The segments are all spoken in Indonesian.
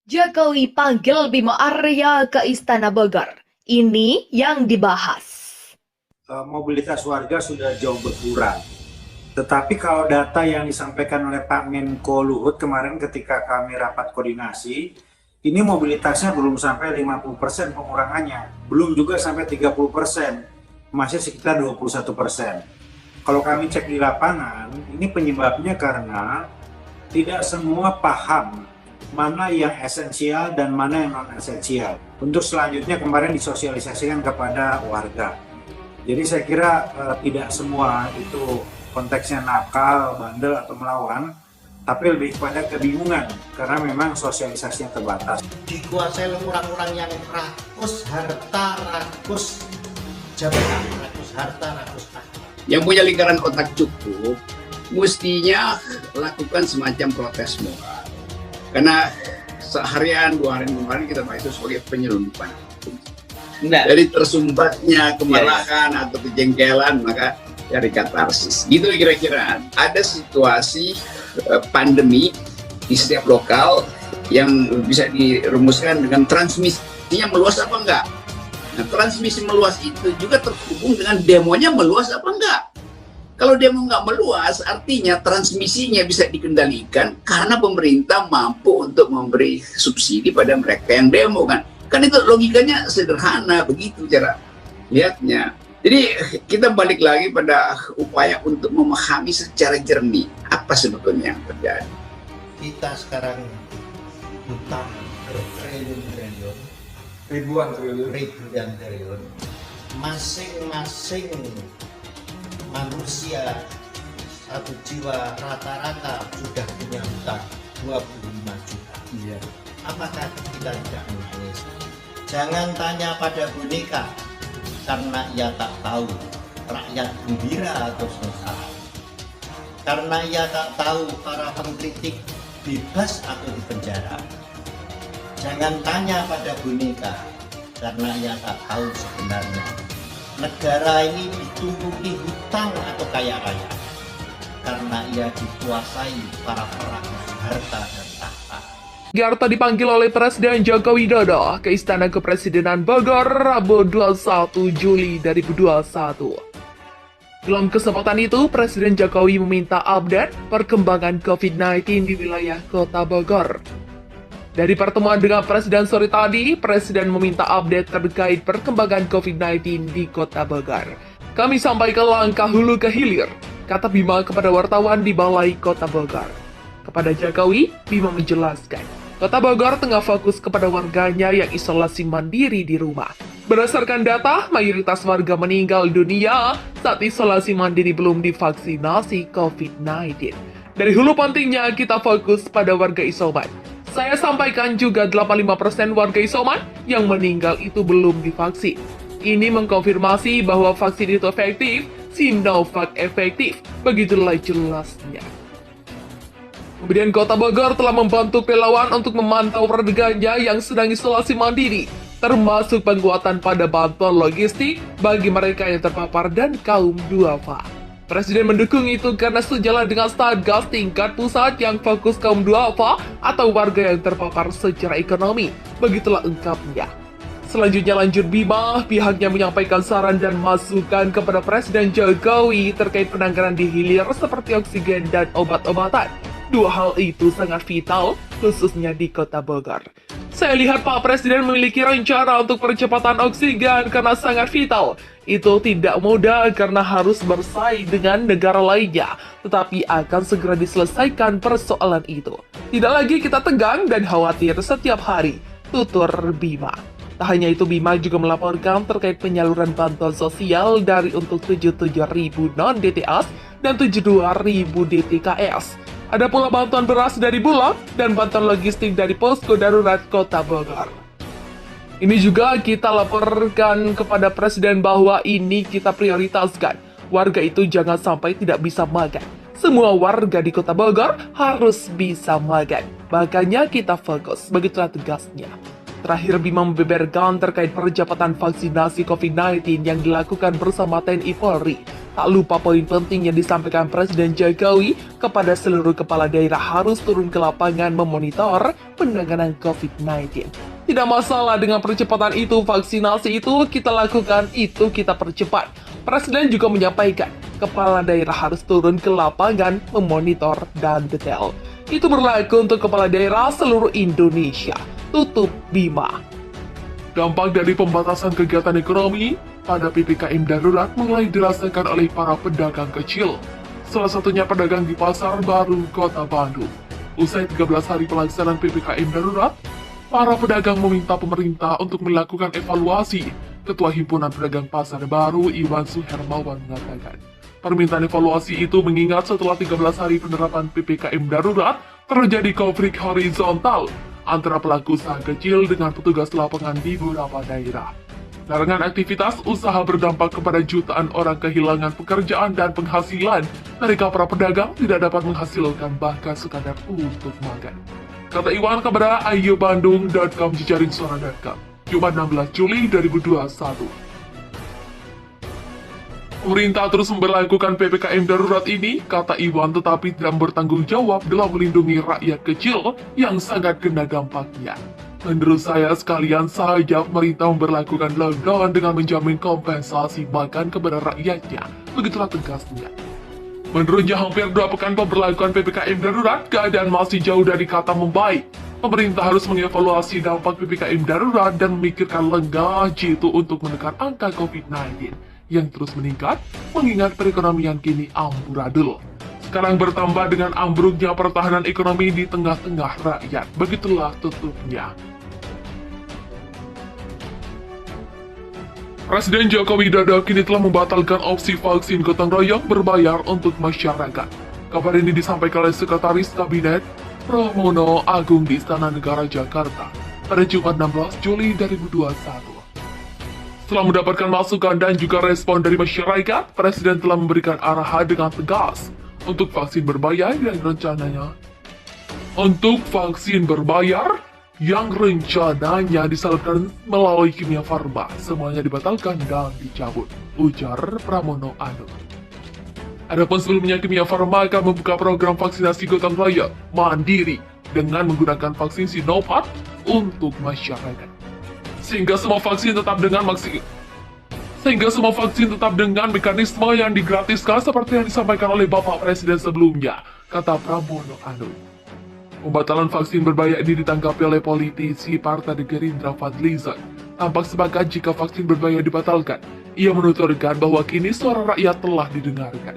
Jokowi panggil Bima Arya ke Istana Bogor. Ini yang dibahas. Mobilitas warga sudah jauh berkurang. Tetapi kalau data yang disampaikan oleh Pak Menko Luhut kemarin ketika kami rapat koordinasi, ini mobilitasnya belum sampai 50% pengurangannya. Belum juga sampai 30%, masih sekitar 21%. Kalau kami cek di lapangan, ini penyebabnya karena tidak semua paham mana yang esensial dan mana yang non-esensial. Untuk selanjutnya kemarin disosialisasikan kepada warga. Jadi saya kira tidak semua itu konteksnya nakal, bandel atau melawan, tapi lebih kepada kebingungan karena memang sosialisasinya terbatas. Dikuasai oleh orang-orang yang rakus harta, rakus jabatan, rakus harta, rakus tahta. Yang punya lingkaran otak cukup, mestinya lakukan semacam protes moral. Karena seharian, 2 hari kemarin kita pakai itu sebagai penyelundupan. Dari tersumbatnya kemarahan atau kejengkelan, maka cari katarsis. Gitu kira-kira. Ada situasi pandemi di setiap lokal yang bisa dirumuskan dengan transmisinya meluas apa enggak. Nah, transmisi meluas itu juga terhubung dengan demonya meluas apa enggak. Kalau demo nggak meluas, artinya transmisinya bisa dikendalikan karena pemerintah mampu untuk memberi subsidi pada mereka yang demo kan. Kan itu logikanya sederhana, begitu cara lihatnya. Jadi kita balik lagi pada upaya untuk memahami secara jernih apa sebetulnya yang terjadi. Kita sekarang hutang bertriliun-triliun, Ribuan ribuan-triliun. Masing-masing manusia satu jiwa rata-rata sudah punya hutang 25 juta. Iya. Apakah kita tidak menangis? Jangan tanya pada boneka, karena ia tak tahu rakyat gembira atau sengsara. Karena ia tak tahu para pengkritik bebas atau dipenjara. Jangan tanya pada boneka, karena ia tak tahu sebenarnya negara ini ditumpuki hutang atau kaya raya, karena ia dikuasai para perakus harta dan tahta. Garta dipanggil oleh Presiden Joko Widodo ke Istana Kepresidenan Bogor Rabu 21 Juli 2021. Dalam kesempatan itu, Presiden Jokowi meminta update perkembangan COVID-19 di wilayah Kota Bogor. Dari pertemuan dengan Presiden sore tadi, Presiden meminta update terkait perkembangan COVID-19 di Kota Bogor. Kami sampaikan langkah hulu ke hilir, kata Bima kepada wartawan di Balai Kota Bogor. Kepada Jokowi, Bima menjelaskan, Kota Bogor tengah fokus kepada warganya yang isolasi mandiri di rumah. Berdasarkan data, mayoritas warga meninggal dunia saat isolasi mandiri belum divaksinasi COVID-19. Dari hulu pentingnya kita fokus pada warga isoman. Saya sampaikan juga 85% warga isoman yang meninggal itu belum divaksin. Ini mengkonfirmasi bahwa vaksin itu efektif, Sinovac efektif. Begitulah jelasnya. Kemudian Kota Bogor telah membantu relawan untuk memantau warganya yang sedang isolasi mandiri, termasuk penguatan pada bantuan logistik bagi mereka yang terpapar dan kaum duafa. Presiden mendukung itu karena sejalan dengan Satgas tingkat pusat yang fokus kaum duafa atau warga yang terpapar secara ekonomi. Begitulah ungkapnya. Selanjutnya lanjut Bima, pihaknya menyampaikan saran dan masukan kepada Presiden Jokowi terkait penanganan di hilir seperti oksigen dan obat-obatan. Dua hal itu sangat vital, khususnya di Kota Bogor. Saya lihat Pak Presiden memiliki rencana untuk percepatan oksigen karena sangat vital. Itu tidak mudah karena harus bersaing dengan negara lainnya, tetapi akan segera diselesaikan persoalan itu. Tidak lagi kita tegang dan khawatir setiap hari, tutur Bima. Tak hanya itu, Bima juga melaporkan terkait penyaluran bantuan sosial dari untuk 77.000 non-DTS dan 72.000 DTKS. Ada pula bantuan beras dari Bulog dan bantuan logistik dari Posko Darurat Kota Bogor. Ini juga kita laporkan kepada Presiden bahwa ini kita prioritaskan. Warga itu jangan sampai tidak bisa makan. Semua warga di Kota Bogor harus bisa makan. Makanya kita fokus, begitulah tegasnya. Terakhir, Bima membeberkan terkait percepatan vaksinasi COVID-19 yang dilakukan bersama TNI Polri. Tak lupa poin penting yang disampaikan Presiden Jokowi kepada seluruh kepala daerah harus turun ke lapangan memonitor penanganan COVID-19. Tidak masalah dengan percepatan itu, vaksinasi itu kita lakukan, itu kita percepat. Presiden juga menyampaikan, kepala daerah harus turun ke lapangan memonitor dan detail. Itu berlaku untuk kepala daerah seluruh Indonesia. Tutup Bima. Dampak dari pembatasan kegiatan ekonomi pada PPKM darurat mulai dirasakan oleh para pedagang kecil. Salah satunya pedagang di Pasar Baru, Kota Bandung. Usai 13 hari pelaksanaan PPKM darurat, para pedagang meminta pemerintah untuk melakukan evaluasi. Ketua Himpunan Pedagang Pasar Baru, Iwan Suhermawan, mengatakan, permintaan evaluasi itu mengingat setelah 13 hari penerapan PPKM darurat, terjadi konflik horizontal antara pelaku usaha kecil dengan petugas lapangan di beberapa daerah. Larangan aktivitas usaha berdampak kepada jutaan orang kehilangan pekerjaan dan penghasilan. Mereka para pedagang tidak dapat menghasilkan bahkan sekadar untuk makan. Kata Iwan kepada ayobandung.com jejaring suara.com, Jumat 16 Juli 2021. Pemerintah terus memberlakukan PPKM darurat ini, kata Iwan, tetapi tidak bertanggung jawab dalam melindungi rakyat kecil yang sangat kena dampaknya. Menurut saya, sekalian saja pemerintah memberlakukan lockdown dengan menjamin kompensasi makan kepada rakyatnya. Begitulah tegasnya. Menurutnya, hampir 2 pekan pemberlakuan PPKM darurat, keadaan masih jauh dari kata membaik. Pemerintah harus mengevaluasi dampak PPKM darurat dan memikirkan lenggah jitu untuk menekan angka COVID-19 yang terus meningkat, mengingat perekonomian kini amburadul. Sekarang bertambah dengan ambruknya pertahanan ekonomi di tengah-tengah rakyat. Begitulah tutupnya. Presiden Joko Widodo kini telah membatalkan opsi vaksin gotong royong berbayar untuk masyarakat. Kabar ini disampaikan oleh Sekretaris Kabinet Pramono Agung di Istana Negara Jakarta pada Jumat 16 Juli 2021. Setelah mendapatkan masukan dan juga respon dari masyarakat, Presiden telah memberikan arahan dengan tegas untuk vaksin berbayar yang rencananya disalurkan melalui Kimia Farma semuanya dibatalkan dan dicabut, ujar Pramono Anung. Adapun sebelumnya Kimia Farma akan membuka program vaksinasi gotong royong mandiri dengan menggunakan vaksin Sinovac untuk masyarakat. Sehingga semua vaksin tetap dengan mekanisme yang digratiskan seperti yang disampaikan oleh Bapak Presiden sebelumnya, kata Pramono Anung. Pembatalan vaksin berbayar ini ditanggapi oleh politisi Partai Gerindra Fadlizon. Tampak sepakat jika vaksin berbayar dibatalkan. Ia menuturkan bahwa kini suara rakyat telah didengarkan.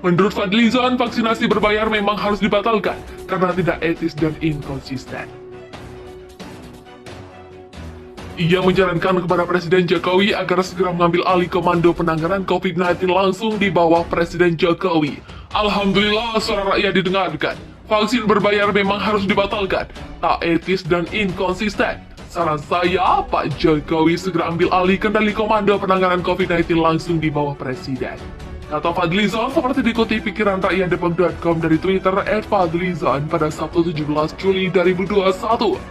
Menurut Fadlizon, vaksinasi berbayar memang harus dibatalkan karena tidak etis dan inkonsisten. Ia menyarankan kepada Presiden Jokowi agar segera mengambil alih komando penanganan COVID-19 langsung di bawah Presiden Jokowi. Alhamdulillah suara rakyat didengarkan. Vaksin berbayar memang harus dibatalkan, tak etis dan inkonsisten. Saran saya, Pak Jokowi segera ambil alih kendali komando penanganan COVID-19 langsung di bawah Presiden. Kata Fadlizon seperti dikutip pikiran rakyat.com dari Twitter @Fadlizon pada Sabtu 17 Juli 2021.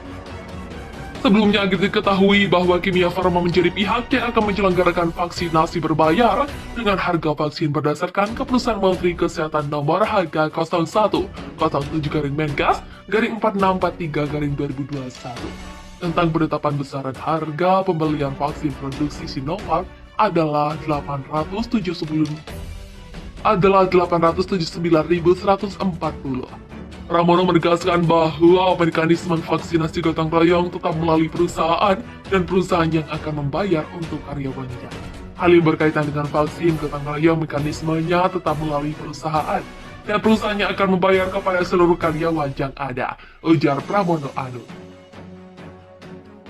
Sebelumnya diketahui bahwa Kimia Farma menjadi pihak yang akan menyelenggarakan vaksinasi berbayar dengan harga vaksin berdasarkan Keputusan Menteri Kesehatan Nomor HK01-Menkes-4643-2021 tentang penetapan besaran harga pembelian vaksin produksi Sinovac adalah 879.140. Pramono menegaskan bahwa mekanisme vaksinasi gotong royong tetap melalui perusahaan dan perusahaan yang akan membayar untuk karyawannya. Hal yang berkaitan dengan vaksin gotong royong, mekanismenya tetap melalui perusahaan dan perusahaannya akan membayar kepada seluruh karyawan yang ada, ujar Pramono Anung.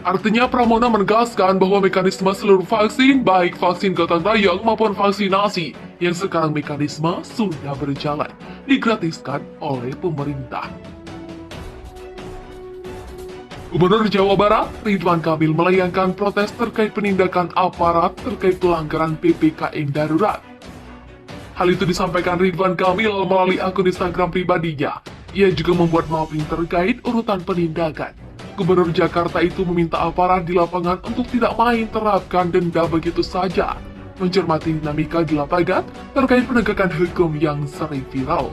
Artinya Pramono menegaskan bahwa mekanisme seluruh vaksin, baik vaksin gotong royong maupun vaksinasi, yang sekarang mekanisme sudah berjalan, digratiskan oleh pemerintah. Gubernur Jawa Barat, Ridwan Kamil melayangkan protes terkait penindakan aparat terkait pelanggaran PPKM darurat. Hal itu disampaikan Ridwan Kamil melalui akun Instagram pribadinya. Ia juga membuat mapping terkait urutan penindakan. Gubernur Jakarta itu meminta aparat di lapangan untuk tidak main terapkan denda begitu saja. mencermati dinamika di lapangan terkait penegakan hukum yang sering viral,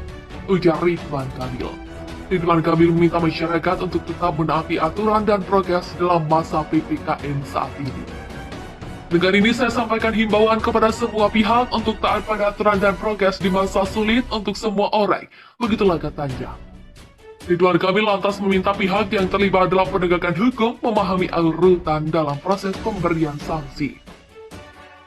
ujar Ridwan Kamil. Ridwan Kamil meminta masyarakat untuk tetap menaati aturan dan prokes dalam masa PPKM saat ini. Dengan ini saya sampaikan himbauan kepada semua pihak untuk taat pada aturan dan prokes di masa sulit untuk semua orang, begitulah katanya. Ridwan Kamil lantas meminta pihak yang terlibat dalam penegakan hukum memahami urutan dalam proses pemberian sanksi.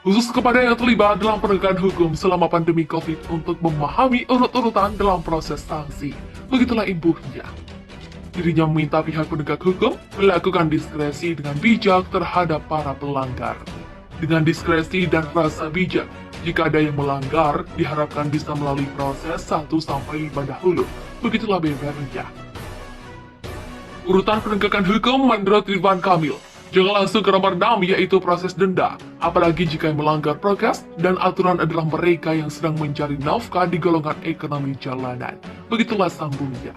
Khusus kepada yang terlibat dalam penegakan hukum selama pandemi COVID untuk memahami urut-urutan dalam proses sanksi. Begitulah imbuhnya. Dirinya meminta pihak penegak hukum melakukan diskresi dengan bijak terhadap para pelanggar. Dengan diskresi dan rasa bijak, jika ada yang melanggar, diharapkan bisa melalui proses 1-5 dahulu. Begitulah bebernya. Urutan penegakan hukum menurut Ridwan Kamil, jangan langsung ke nomor 6 yaitu proses denda, apalagi jika yang melanggar prokes dan aturan adalah mereka yang sedang mencari nafkah di golongan ekonomi jalanan. Begitulah sambungnya.